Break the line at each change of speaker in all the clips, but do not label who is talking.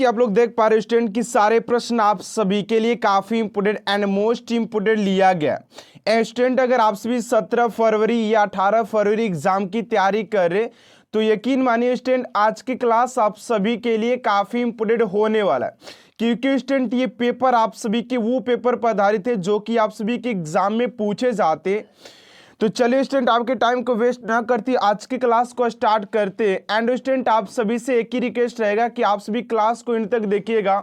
कि आप लोग देख पा रहे हो स्टूडेंट कि सारे प्रश्न आप सभी के लिए काफी इंपोर्टेंट एंड मोस्ट इंपोर्टेंट लिया गया है। स्टूडेंट अगर आप सभी 17 फरवरी या 18 फरवरी एग्जाम की तैयारी कर रहे तो यकीन मानिए स्टूडेंट आज की क्लास आप सभी के लिए काफी इंपोर्टेंट होने वाला है, क्योंकि स्टूडेंट ये पेपर आप सभी के वो पेपर पर आधारित है जो कि आप सभी के एग्जाम में पूछे जाते। तो चलिए स्टूडेंट आपके टाइम को वेस्ट ना करती आज की क्लास को स्टार्ट करते हैं। एंड स्टूडेंट आप सभी से एक ही रिक्वेस्ट रहेगा कि आप सभी क्लास को इन तक देखिएगा,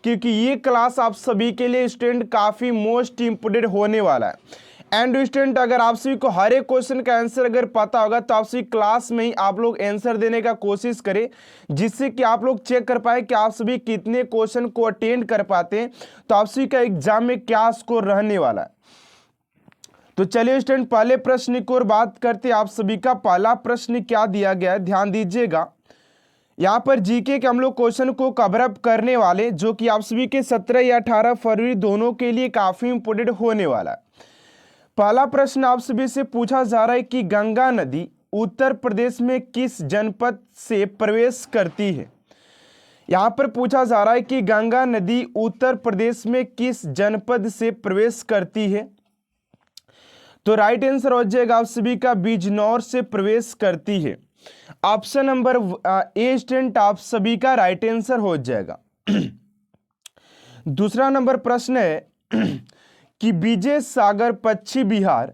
क्योंकि ये क्लास आप सभी के लिए स्टूडेंट काफ़ी मोस्ट इंपोर्टेंट होने वाला है। एंड स्टूडेंट अगर आप सभी को हर एक क्वेश्चन का आंसर अगर पता होगा तो आप सभी क्लास में ही आप लोग आंसर देने का कोशिश करें, जिससे कि आप लोग चेक कर पाए कि आप सभी कितने क्वेश्चन को अटेंड कर पाते हैं, तो आप सभी का एग्जाम में क्या स्कोर रहने वाला है। तो चलिए स्टूडेंट पहले प्रश्न की ओर बात करते हैं। आप सभी का पहला प्रश्न क्या दिया गया है, ध्यान दीजिएगा। यहाँ पर जीके के हम लोग क्वेश्चन को कवर अप करने वाले जो कि आप सभी के 17 या 18 फरवरी दोनों के लिए काफी इंपोर्टेंट होने वाला है। पहला प्रश्न आप सभी से पूछा जा रहा है कि गंगा नदी उत्तर प्रदेश में किस जनपद से प्रवेश करती है। यहाँ पर पूछा जा रहा है कि गंगा नदी उत्तर प्रदेश में किस जनपद से प्रवेश करती है। तो राइट आंसर हो जाएगा आप सभी का बिजनौर से प्रवेश करती है। ऑप्शन नंबर ए स्टूडेंट आप सभी का राइट आंसर हो जाएगा। दूसरा नंबर प्रश्न है कि विजय सागर पश्चिम बिहार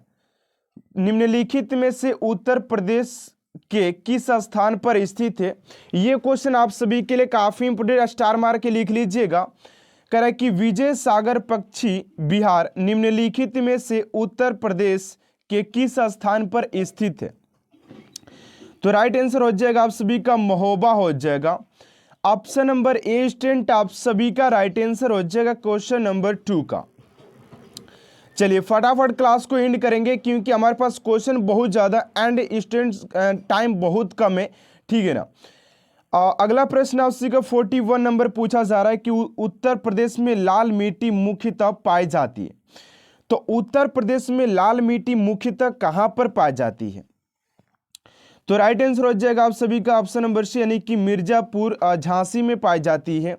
निम्नलिखित में से उत्तर प्रदेश के किस स्थान पर स्थित है। यह क्वेश्चन आप सभी के लिए काफी इंपोर्टेंट, स्टार मार के लिख लीजिएगा। कह रहा है कि विजय सागर पश्चिम बिहार निम्नलिखित में से उत्तर प्रदेश के किस स्थान पर स्थित है। तो राइट आंसर हो जाएगा आप सभी का महोबा हो जाएगा। ऑप्शन नंबर ए स्टूडेंट आप सभी का राइट आंसर हो जाएगा क्वेश्चन नंबर 2 का। चलिए फटाफट क्लास को एंड करेंगे क्योंकि हमारे पास क्वेश्चन बहुत ज़्यादा एंड स्टूडेंट्स टाइम बहुत कम है, ठीक है ना। अगला प्रश्न उसी का 41 नंबर पूछा जा रहा है कि उत्तर प्रदेश में लाल मिट्टी मुख्यतः पाई जाती है। तो उत्तर प्रदेश में लाल मिट्टी मुख्यतः कहां पर पाई जाती है। तो राइट आंसर हो जाएगा आप सभी का ऑप्शन नंबर सी, यानी कि मिर्जापुर झांसी में पाई जाती है।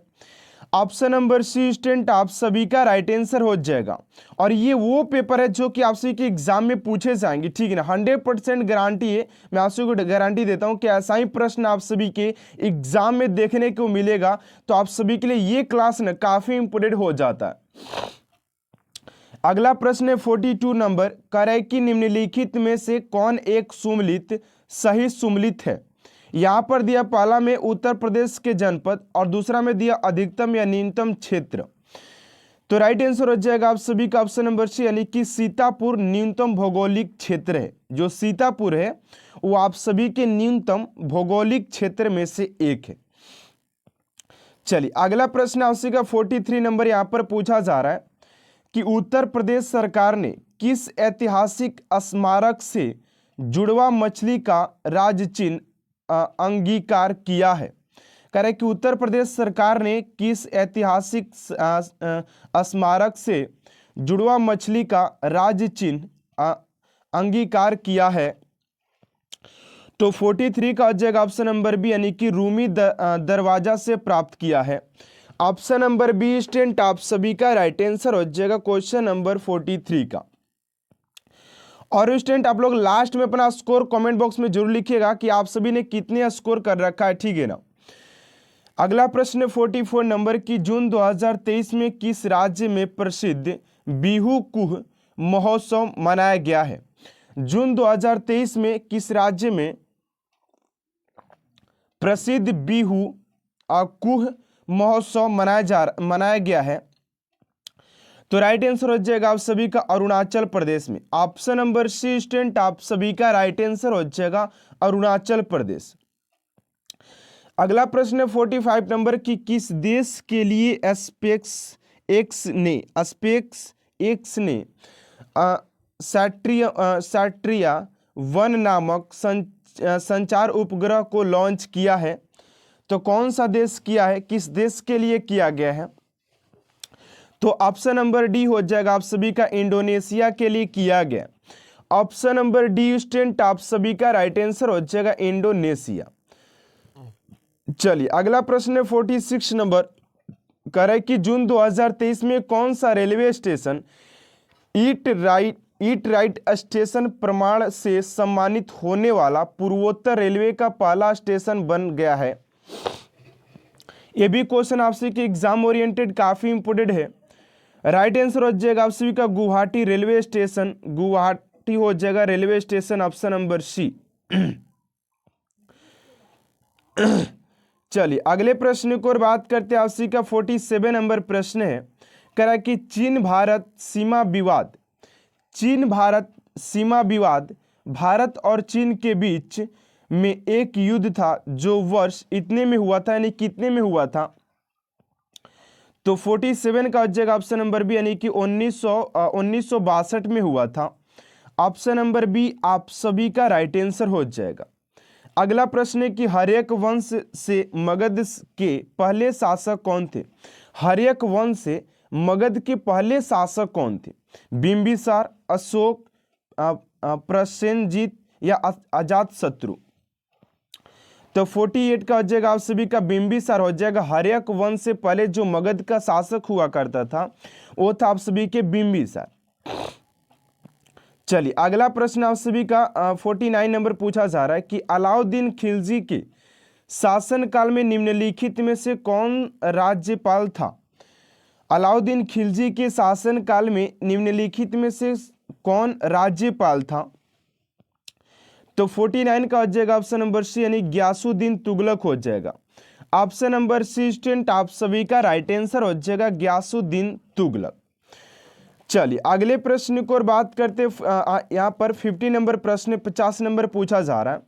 ऑप्शन नंबर सी स्टूडेंट आप सभी का राइट आंसर हो जाएगा। और ये वो पेपर है जो कि आप सभी के एग्जाम में पूछे जाएंगे, ठीक है ना। 100% गारंटी है, मैं आप सभी को गारंटी देता हूं कि ऐसा ही प्रश्न आप सभी के एग्जाम में देखने को मिलेगा। तो आप सभी के लिए ये क्लास ना काफी इंपोर्टेंट हो जाता है। अगला प्रश्न है 42 नंबर, कह रहा है कि निम्नलिखित में से कौन एक सुमेलित सही सुमेलित है। यहां पर दिया पहला में उत्तर प्रदेश के जनपद और दूसरा में दिया अधिकतम या न्यूनतम क्षेत्र। तो राइट आंसर हो जाएगा आप सभी का ऑप्शन नंबर सी, यानी कि सीतापुर न्यूनतम भौगोलिक क्षेत्र है। जो सीतापुर है वो आप सभी के न्यूनतम भौगोलिक क्षेत्र में से एक है। चलिए अगला प्रश्न उसी का 43 नंबर यहां पर पूछा जा रहा है कि उत्तर प्रदेश सरकार ने किस ऐतिहासिक स्मारक से जुड़वा मछली का राज्य चिन्ह अंगीकार किया है। कह रहे कि उत्तर प्रदेश सरकार ने किस ऐतिहासिक स्मारक से जुड़वा मछली का राज्य चिन्ह अंगीकार किया है। तो 43 का हो जाएगा ऑप्शन नंबर बी, यानी कि रूमी दरवाजा से प्राप्त किया है। ऑप्शन नंबर बी स्टूडेंट आप सभी का राइट आंसर हो जाएगा क्वेश्चन नंबर 43 का। और स्टूडेंट आप लोग लास्ट में अपना स्कोर कमेंट बॉक्स में जरूर लिखिएगा कि आप सभी ने कितने स्कोर कर रखा है, ठीक है ना। अगला प्रश्न 44 नंबर की जून 2023 में किस राज्य में प्रसिद्ध बिहू कुह महोत्सव मनाया गया है। जून 2023 में किस राज्य में प्रसिद्ध बिहू कुह महोत्सव मनाया गया है। तो राइट आंसर हो जाएगा आप सभी का अरुणाचल प्रदेश में। ऑप्शन नंबर सी स्टूडेंट आप सभी का राइट आंसर हो जाएगा अरुणाचल प्रदेश। अगला प्रश्न है 45 नंबर की किस देश के लिए स्पेस एक्स ने सैट्रिया 1 नामक संचार उपग्रह को लॉन्च किया है। तो कौन सा देश किया है, किस देश के लिए किया गया है। तो ऑप्शन नंबर डी हो जाएगा आप सभी का इंडोनेशिया के लिए किया गया। ऑप्शन नंबर डी स्टूडेंट आप सभी का राइट आंसर हो जाएगा इंडोनेशिया। चलिए अगला प्रश्न है 46 नंबर, कह रहा है कि जून 2023 में कौन सा railway station eat right station प्रमाण से सम्मानित होने वाला पूर्वोत्तर रेलवे का पहला स्टेशन बन गया है। ये भी क्वेश्चन आपसे कि एग्जाम ओरिएंटेड काफी इंपोर्टेंट है। राइट आंसर हो जाएगा आप सभी का गुवाहाटी रेलवे स्टेशन, गुवाहाटी हो जाएगा railway station, option number C. चलिए अगले प्रश्न को और बात करते हैं आप सभी का 47 नंबर प्रश्न है, कह रहा है कि चीन भारत सीमा विवाद भारत और चीन के बीच में एक युद्ध था जो वर्ष इतने में हुआ था, यानी कितने में हुआ था। तो 47 का हो जाएगा ऑप्शन नंबर बी, यानी कि 1962 में हुआ था। ऑप्शन नंबर बी आप सभी का राइट आंसर हो जाएगा। अगला प्रश्न है कि हर्यक वंश से मगध के पहले शासक कौन थे। हर्यक वंश से मगध के पहले शासक कौन थे। बिंबिसार, अशोक, प्रसेनजीत या अजातशत्रु। तो 48 का हो जाएगा आप सभी का बिंबिसार हो जाएगा। हर्यक वंश से पहले जो मगध का शासक हुआ करता था वो था आप सभी के बिंबिसार। चलिए अगला प्रश्न आप सभी का 49 नंबर पूछा जा रहा है कि अलाउद्दीन खिलजी के शासनकाल में निम्नलिखित में से कौन राज्यपाल था। अलाउद्दीन खिलजी के शासनकाल में निम्नलिखित में से कौन राज्यपाल था। तो 49 का हो जाएगा ऑप्शन नंबर सी, यानी गियासुद्दीन तुगलक हो जाएगा। ऑप्शन नंबर सी स्टूडेंट आप सभी का राइट आंसर हो जाएगा गियासुद्दीन तुगलक। चलिए अगले प्रश्न को और बात करते यहाँ पर 50 नंबर प्रश्न 50 नंबर पूछा जा रहा है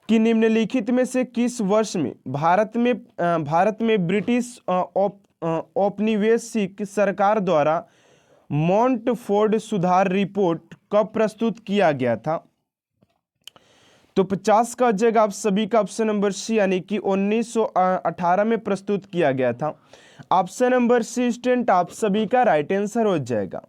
कि निम्नलिखित में से किस वर्ष में भारत में ब्रिटिश औपनिवेशिक सरकार द्वारा मॉन्टफोर्ड सुधार रिपोर्ट कब प्रस्तुत किया गया था। तो 50 का हो जाएगा आप सभी का ऑप्शन नंबर सी, यानी कि 1918 में प्रस्तुत किया गया था। ऑप्शन नंबर सी स्टूडेंट आप सभी का राइट आंसर हो जाएगा।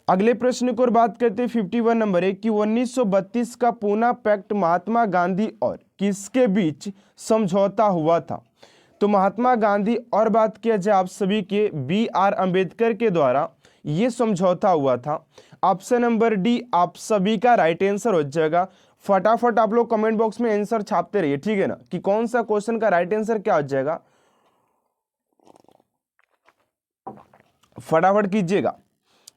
अगले प्रश्न को और बात करते हैं 51 नंबर है कि 1932 का पूना पैक्ट महात्मा गांधी और किसके बीच समझौता हुआ था। तो महात्मा गांधी और बात किया जाए आप सभी के BR अंबेडकर के द्वारा ये समझौता हुआ था। ऑप्शन नंबर डी आप सभी का राइट आंसर हो जाएगा। फटाफट आप लोग कमेंट बॉक्स में आंसर छापते रहिए, ठीक है ना, कि कौन सा क्वेश्चन का राइट आंसर क्या हो जाएगा, फटाफट कीजिएगा।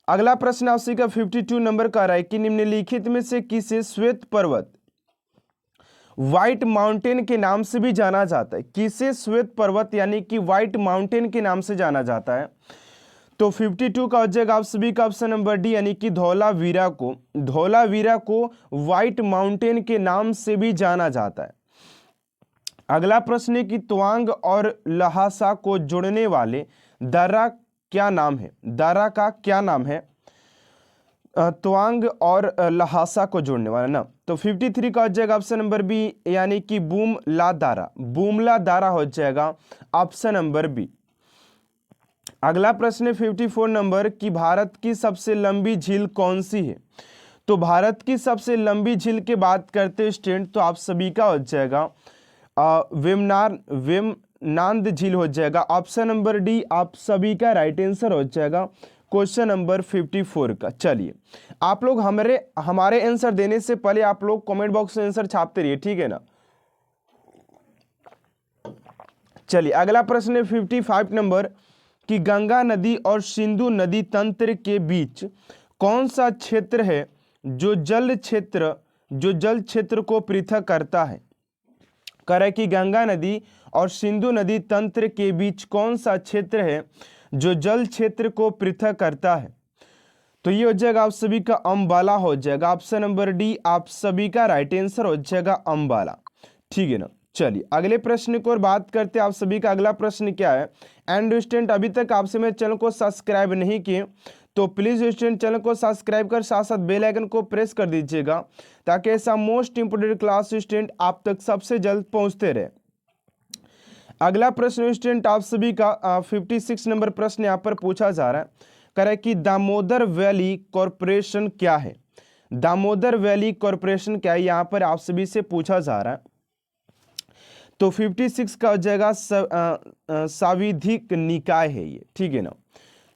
अगला प्रश्न आपसे का 52 नंबर का रहा है कि निम्नलिखित में से किसे श्वेत पर्वत व्हाइट माउंटेन के नाम से भी जाना जाता है। किसे श्वेत पर्वत यानी कि व्हाइट माउंटेन के नाम से जाना जाता है। तो 52 का हो जाएगा आप सभी का ऑप्शन नंबर डी, यानी कि धौलावीरा को व्हाइट माउंटेन के नाम से भी जाना जाता है। अगला प्रश्न है कि तवांग और लहासा को जोड़ने वाले दर्रा क्या नाम है। दर्रा का क्या नाम है, तवांग और लहासा को जोड़ने वाला ना। तो 53 का हो जाएगा ऑप्शन नंबर बी, यानी कि बूमला दारा हो जाएगा ऑप्शन नंबर बी। अगला प्रश्न है 54 नंबर कि भारत की सबसे लंबी झील कौन सी है। तो भारत की सबसे लंबी झील की बात करते हैं स्टूडेंट, तो आप सभी का हो जाएगा वेमनांद झील हो जाएगा। ऑप्शन नंबर डी आप सभी का राइट आंसर हो जाएगा क्वेश्चन नंबर 54 का। चलिए आप लोग हमारे आंसर देने से पहले आप लोग कमेंट बॉक्स में आंसर छापते रहिए, ठीक है ना। चलिए अगला प्रश्न है 55 नंबर कि गंगा नदी और सिंधु नदी तंत्र के बीच कौन सा क्षेत्र है जो जल क्षेत्र को पृथक करता है। कह रहा है कि गंगा नदी और सिंधु नदी तंत्र के बीच कौन सा क्षेत्र है जो जल क्षेत्र को पृथक करता है। तो ये हो जाएगा आप सभी का अम्बाला हो जाएगा। ऑप्शन नंबर डी आप सभी का राइट आंसर हो जाएगा अम्बाला, ठीक है ना। चलिए अगले प्रश्न को और बात करते हैं आप सभी का। अगला प्रश्न क्या है, एंड स्टूडेंट अभी तक आपसे मेरे चैनल को सब्सक्राइब नहीं किए तो प्लीज स्टूडेंट चैनल को सब्सक्राइब कर साथ साथ बेल आइकन को प्रेस कर दीजिएगा ताकि ऐसा मोस्ट इंपोर्टेंट क्लास स्टूडेंट आप तक सबसे जल्द पहुंचते रहे। अगला प्रश्न स्टूडेंट आप सभी का 56 नंबर प्रश्न यहाँ पर पूछा जा रहा है, कह रहा है कि दामोदर वैली कॉरपोरेशन क्या है। दामोदर वैली कॉरपोरेशन क्या है, यहाँ पर आप सभी से पूछा जा रहा है। तो 56 का हो जाएगा सांविधिक निकाय है ये, ठीक है ना।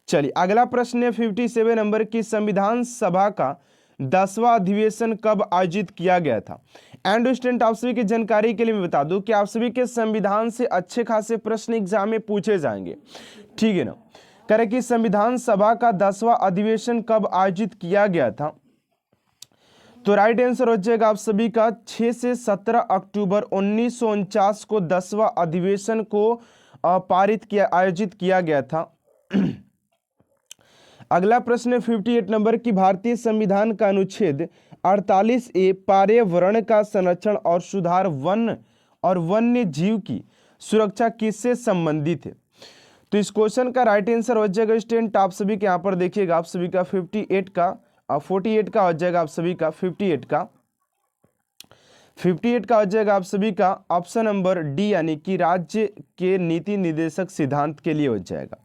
चलिए अगला प्रश्न है 57 नंबर की, संविधान सभा का 10वां अधिवेशन कब आयोजित किया गया था। एंड स्टूडेंट आप सभी की जानकारी के लिए मैं बता दूं कि आप सभी के संविधान से अच्छे खासे प्रश्न एग्जाम में पूछे जाएंगे, ठीक है ना। करें कि संविधान सभा का 10वां अधिवेशन कब आयोजित किया गया था, तो राइट आंसर हो जाएगा आप सभी का 6 से 17 अक्टूबर 1949 को 10वां अधिवेशन को आयोजित किया गया था। अगला प्रश्न 58 नंबर की, भारतीय संविधान का अनुच्छेद 48A पर्यावरण का संरक्षण और सुधार, वन और वन्य जीव की सुरक्षा किससे संबंधित है। तो इस क्वेश्चन का राइट आंसर हो जाएगा स्टूडेंट आप सभी के यहाँ पर देखिएगा, आप सभी का 48 का 48 का हो जाएगा, आप सभी का 58 का हो जाएगा आप सभी का ऑप्शन नंबर डी, यानी कि राज्य के नीति निर्देशक सिद्धांत के लिए हो जाएगा।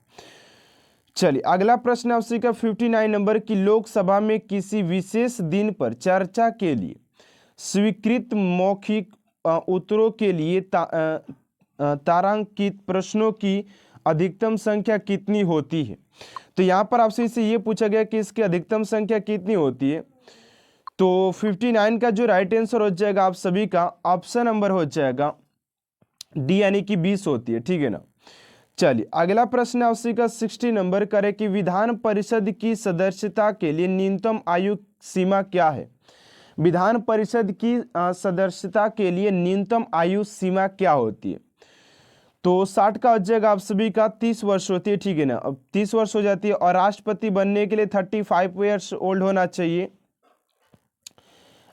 चलिए अगला प्रश्न आप सभी का 59 नंबर की, लोकसभा में किसी विशेष दिन पर चर्चा के लिए स्वीकृत मौखिक उत्तरों के लिए तारांकित प्रश्नों की अधिकतम संख्या कितनी होती है। तो यहाँ पर आपसे इसे ये पूछा गया कि इसकी अधिकतम संख्या कितनी होती है। तो 59 का जो राइट आंसर हो जाएगा आप सभी का ऑप्शन नंबर हो जाएगा डी, यानी कि 20 होती है, ठीक है ना। चलिए अगला प्रश्न आप सभी का 60 नंबर करें कि विधान परिषद की सदस्यता के लिए न्यूनतम आयु सीमा क्या है। विधान परिषद की सदस्यता के लिए न्यूनतम आयु सीमा क्या होती है। तो 60 का हो जाएगा आप सभी का 30 वर्ष होती है, ठीक है ना। अब 30 वर्ष हो जाती है, और राष्ट्रपति बनने के लिए 35 ईयर्स ओल्ड होना चाहिए।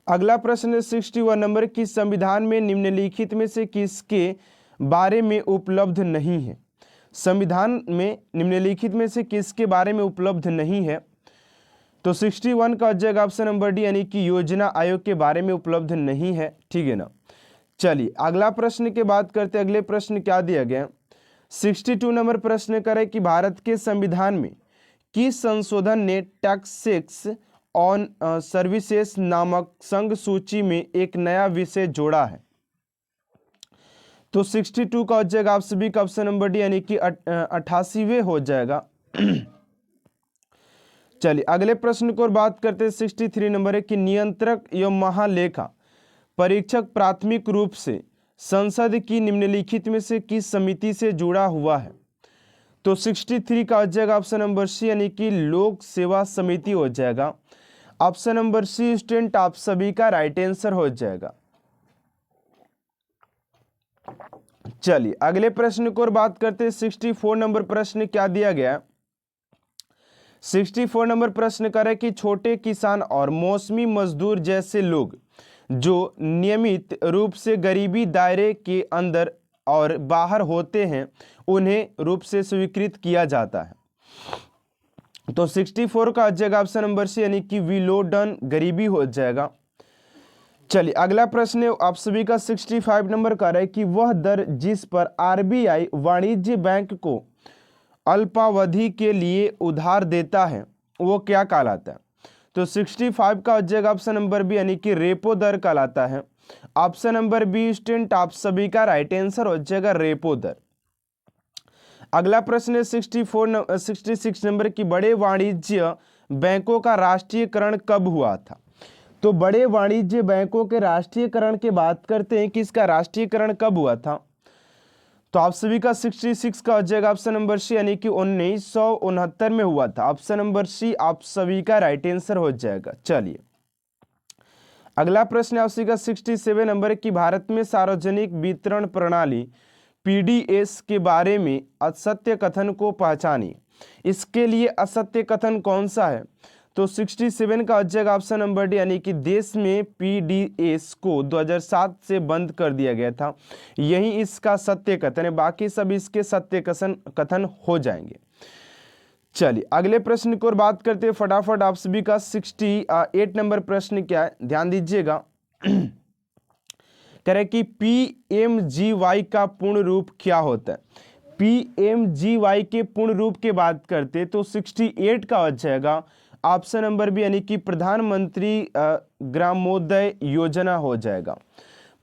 अगला प्रश्न है 61 नंबर की, संविधान में निम्नलिखित में से किसके बारे में उपलब्ध नहीं है। संविधान में निम्नलिखित में से किसके बारे में उपलब्ध नहीं है। तो 61 का हो जाएगा ऑप्शन नंबर डी, यानी कि योजना आयोग के बारे में उपलब्ध नहीं है, ठीक है ना। चलिए अगला प्रश्न की बात करते हैं, अगले प्रश्न क्या दिया गया। 62 नंबर प्रश्न करें कि भारत के संविधान में किस संशोधन ने टैक्सेस ऑन सर्विसेज नामक संघ सूची में एक नया विषय जोड़ा है। तो 62 का हो जाएगा आप सभी का ऑप्शन नंबर डी, यानी कि 88वें हो जाएगा। चलिए अगले प्रश्न को और बात करते हैं 63 नंबर है कि नियंत्रक एवं महालेखा परीक्षक प्राथमिक रूप से संसद की निम्नलिखित में से किस समिति से जुड़ा हुआ है। तो 63 का हो जाएगा ऑप्शन नंबर सी, यानी कि लोक सेवा समिति हो जाएगा। ऑप्शन नंबर सी स्टूडेंट आप सभी का राइट आंसर हो जाएगा। चलिए अगले प्रश्न को और बात करते हैं 64 नंबर प्रश्न क्या दिया गया। 64 नंबर प्रश्न करें कि छोटे किसान और मौसमी मजदूर जैसे लोग जो नियमित रूप से गरीबी दायरे के अंदर और बाहर होते हैं उन्हें रूप से स्वीकृत किया जाता है। तो 64 का जगह ऑप्शन नंबर सी, यानी कि विलोडन गरीबी हो जाएगा। चलिए अगला प्रश्न आप सभी का 65 नंबर का है कि वह दर जिस पर आरबीआई वाणिज्य बैंक को अल्पावधि के लिए उधार देता है वो क्या कहलाता है। तो 65 का जगह ऑप्शन नंबर बी, यानी कि रेपो दर कहलाता है। ऑप्शन नंबर बी स्टूडेंट आप सभी का राइट आंसर हो जाएगा रेपो दर। अगला प्रश्न है 66 नंबर की, बड़े वाणिज्य बैंकों का राष्ट्रीयकरण कब हुआ था। तो बड़े वाणिज्य बैंकों के राष्ट्रीयकरण की बात करते हैं कि इसका राष्ट्रीयकरण कब हुआ था। तो आप सभी का 66 का हो जाएगा ऑप्शन नंबर सी, यानी कि 1969 में हुआ था। ऑप्शन नंबर सी आप सभी का राइट आंसर हो जाएगा। चलिए अगला प्रश्न आप सभी का 67 नंबर की, भारत में सार्वजनिक वितरण प्रणाली पीडीएस के बारे में असत्य कथन को पहचानिए। इसके लिए असत्य कथन कौन सा है। तो 67 का हो जाएगा ऑप्शन नंबर डी, यानी कि देश में पीडीएस को 2007 से बंद कर दिया गया था, यही इसका सत्य कथन है, बाकी सब इसके सत्य कथन हो जाएंगे। चलिए अगले प्रश्न की ओर बात करते हैं फटाफट। आप सभी का 68 नंबर प्रश्न क्या है, ध्यान दीजिएगा। कह रहे कि पीएमजीवाई का पूर्ण रूप क्या होता है। पीएमजीवाई के पूर्ण रूप की बात करते तो 68 का हो जाएगा ऑप्शन नंबर बी, यानी कि प्रधानमंत्री ग्रामोदय योजना हो जाएगा।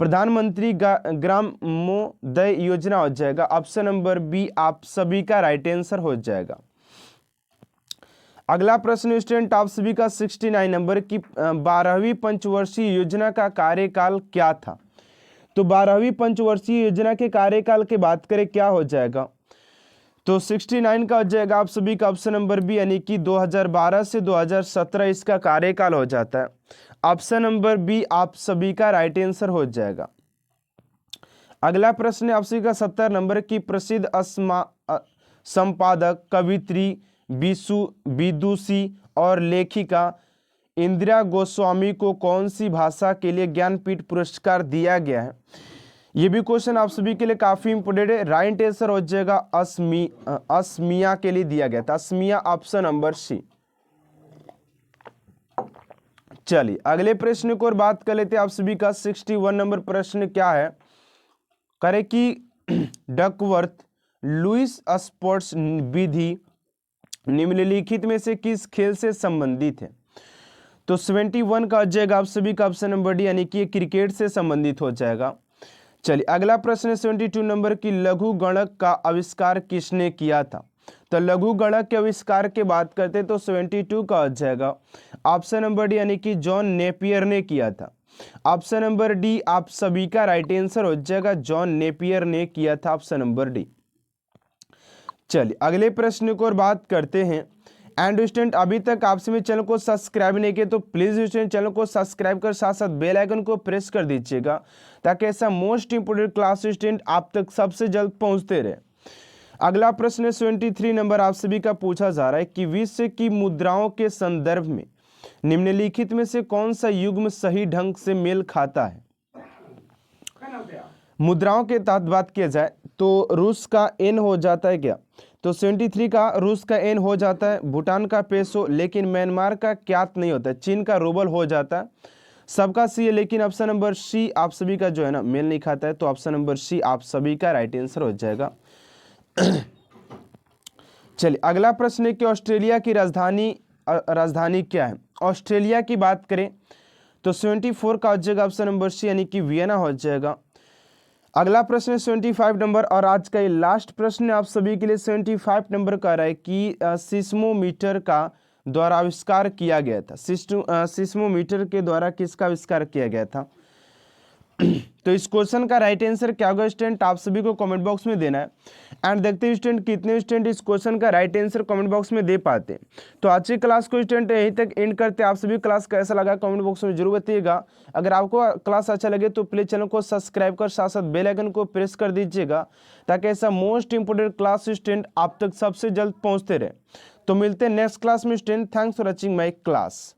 प्रधानमंत्री ग्रामोदय योजना हो जाएगा ऑप्शन नंबर बी आप सभी का राइट आंसर हो जाएगा। अगला प्रश्न स्टूडेंट आप सभी का 69 नंबर की 12वीं पंचवर्षीय योजना का कार्यकाल क्या था। तो 12वीं पंचवर्षीय योजना के कार्यकाल की बात करें क्या हो जाएगा, तो 69 का हो जाएगा आप सभी का ऑप्शन नंबर बी, यानी कि 2012 से 2017 इसका कार्यकाल हो जाता है। ऑप्शन नंबर बी आप सभी का राइट आंसर हो जाएगा। अगला प्रश्न है आप सभी का 70 नंबर की प्रसिद्ध संपादक, कवित्री, विदुषी और लेखिका इंदिरा गोस्वामी को कौन सी भाषा के लिए ज्ञानपीठ पुरस्कार दिया गया है। ये भी क्वेश्चन आप सभी के लिए काफी इंपोर्टेंट है। राइट आंसर हो जाएगा असमिया के लिए दिया गया था, असमिया ऑप्शन नंबर सी। चलिए अगले प्रश्न को और बात कर लेते हैं आप सभी का 61 नंबर प्रश्न क्या है, करे कि डकवर्थ लुईस स्पोर्ट्स विधि निम्नलिखित में से किस खेल से संबंधित है। तो 71 का हो जाएगा आप सभी का ऑप्शन नंबर डी, यानी कि क्रिकेट से संबंधित हो जाएगा। चलिए अगला प्रश्न है 72 नंबर की लघु गणक का आविष्कार किसने किया था। तो लघु गणक के आविष्कार के बात करते तो 72 का हो जाएगा ऑप्शन नंबर डी, यानी कि जॉन नेपियर ने किया था। ऑप्शन नंबर डी आप सभी का राइट आंसर हो जाएगा, जॉन नेपियर ने किया था, ऑप्शन नंबर डी। चलिए अगले प्रश्न को और बात करते हैं। एंड स्टूडेंट अभी तक आप सभी चैनल को सब्सक्राइब नहीं किए तो प्लीज स्टूडेंट चैनल को सब्सक्राइब कर साथ साथ बेल आइकन को प्रेस कर दीजिएगा, ताकि ऐसा मोस्ट इंपोर्टेंट क्लास स्टूडेंट आप तक सबसे जल्द पहुंचते रहे। अगला प्रश्न 73 नंबर आप सभी का पूछा जा रहा है कि विश्व की मुद्राओं के संदर्भ में निम्नलिखित में से कौन सा युग्म सही ढंग से मेल खाता है। मुद्राओं के तहत बात किया जाए तो रूस का एन हो जाता है क्या, तो 73 का रूस का एन हो जाता है, भूटान का पेसो, लेकिन म्यांमार का क्यात नहीं होता है, चीन का रूबल हो जाता है, सबका सी है, लेकिन ऑप्शन नंबर सी आप सभी का जो है ना मेल नहीं खाता है। तो ऑप्शन नंबर सी आप सभी का राइट आंसर हो जाएगा। चलिए अगला प्रश्न है कि ऑस्ट्रेलिया की राजधानी क्या है। ऑस्ट्रेलिया की बात करें तो 74 का हो जाएगा ऑप्शन नंबर सी, यानी कि वियना हो जाएगा। अगला प्रश्न है 75 नंबर और आज का ये लास्ट प्रश्न आप सभी के लिए 75 नंबर का रहा है कि सिस्मोमीटर का द्वारा आविष्कार किया गया था। सिस्मोमीटर के द्वारा किसका आविष्कार किया गया था। तो इस क्वेश्चन का राइट आंसर क्या होगा स्टूडेंट, आप सभी को कमेंट बॉक्स में देना है। एंड देखते हैं स्टूडेंट कितने स्टूडेंट इस क्वेश्चन का राइट आंसर कमेंट बॉक्स में दे पाते हैं। तो आज की क्लास को स्टूडेंट यहीं तक एंड करते हैं। आप सभी क्लास कैसा लगा कमेंट बॉक्स में जरूर बताइएगा। अगर आपको क्लास अच्छा लगे तो प्लीज चैनल को सब्सक्राइब कर साथ साथ बेल आइकन को प्रेस कर दीजिएगा, ताकि ऐसा मोस्ट इंपोर्टेंट क्लास स्टूडेंट आप तक सबसे जल्द पहुंचते रहे। तो मिलते हैं नेक्स्ट क्लास में student. Thanks for watching my class.